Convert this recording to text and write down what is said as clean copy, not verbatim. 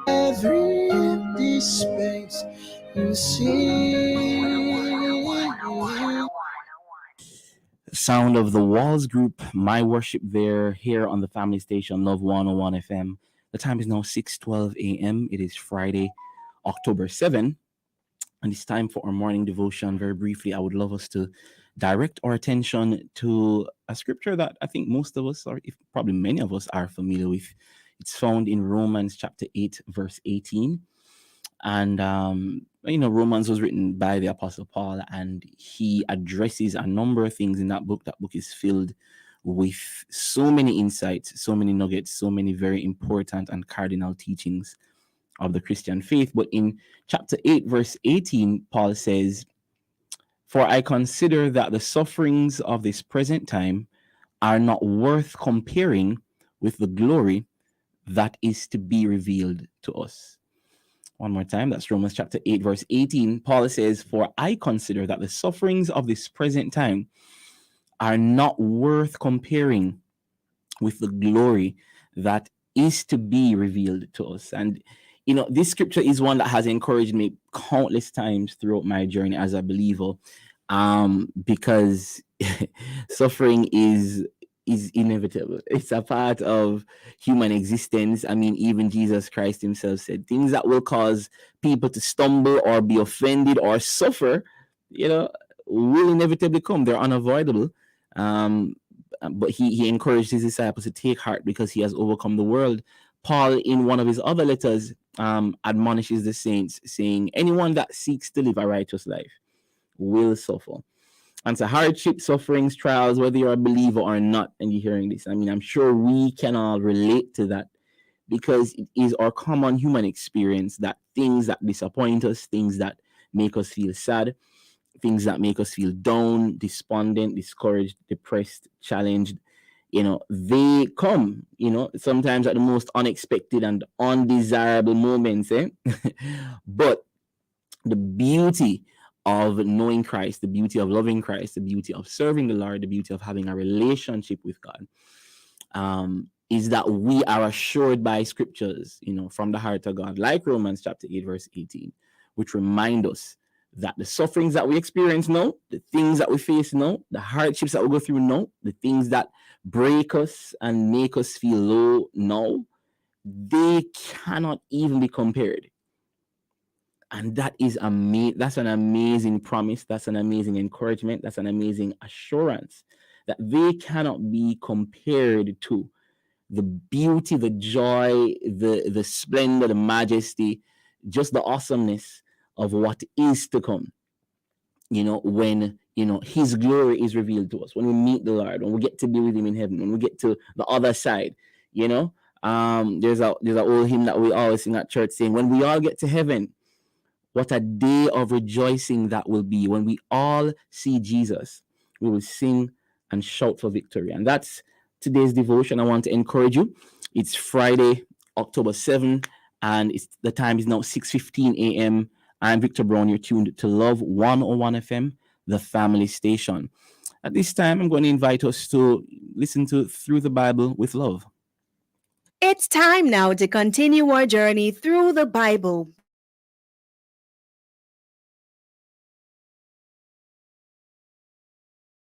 every empty space you see. Sound of the Walls Group, My Worship There, here on the family station Love 101 FM. The time is now 6:12 a.m. It is Friday, October 7, and it's time for our morning devotion. Very briefly, I would love us to direct our attention to a scripture that I think most of us, or if probably many of us, are familiar with. It's found in Romans chapter 8, verse 18. And Romans was written by the Apostle Paul, and he addresses a number of things in that book. That book is filled with so many insights, so many nuggets, so many very important and cardinal teachings of the Christian faith. But in chapter 8, verse 18, Paul says, "For I consider that the sufferings of this present time are not worth comparing with the glory that is to be revealed to us." One more time, that's Romans chapter 8, verse 18. Paul says, "For I consider that the sufferings of this present time are not worth comparing with the glory that is to be revealed to us." And, this scripture is one that has encouraged me countless times throughout my journey as a believer, because suffering is inevitable. It's a part of human existence. I mean, even Jesus Christ himself said things that will cause people to stumble or be offended or suffer, will inevitably come. They're unavoidable. But he encouraged his disciples to take heart because he has overcome the world. Paul, in one of his other letters, admonishes the saints, saying, "Anyone that seeks to live a righteous life will suffer." And so hardship, sufferings, trials, whether you're a believer or not, and you're hearing this, I mean, I'm sure we can all relate to that, because it is our common human experience that things that disappoint us, things that make us feel sad, things that make us feel down, despondent, discouraged, depressed, challenged, they come, sometimes at the most unexpected and undesirable moments. But the beauty of knowing Christ, the beauty of loving Christ, the beauty of serving the Lord, the beauty of having a relationship with God, is that we are assured by scriptures, from the heart of God, like Romans chapter 8, verse 18, which remind us that the sufferings that we experience now, the things that we face now, the hardships that we go through now, the things that break us and make us feel low now, they cannot even be compared. And that is that's an amazing promise. That's an amazing encouragement. That's an amazing assurance that they cannot be compared to the beauty, the joy, the splendor, the majesty, just the awesomeness of what is to come. When his glory is revealed to us, when we meet the Lord, when we get to be with him in heaven, when we get to the other side. There's a old hymn that we always sing at church saying, "When we all get to heaven, what a day of rejoicing that will be. When we all see Jesus, we will sing and shout for victory." And that's today's devotion. I want to encourage you. It's Friday, October 7, and the time is now 6:15 a.m. I'm Victor Brown. You're tuned to Love 101 FM, the family station. At this time, I'm going to invite us to listen to Through the Bible with Love. It's time now to continue our journey through the Bible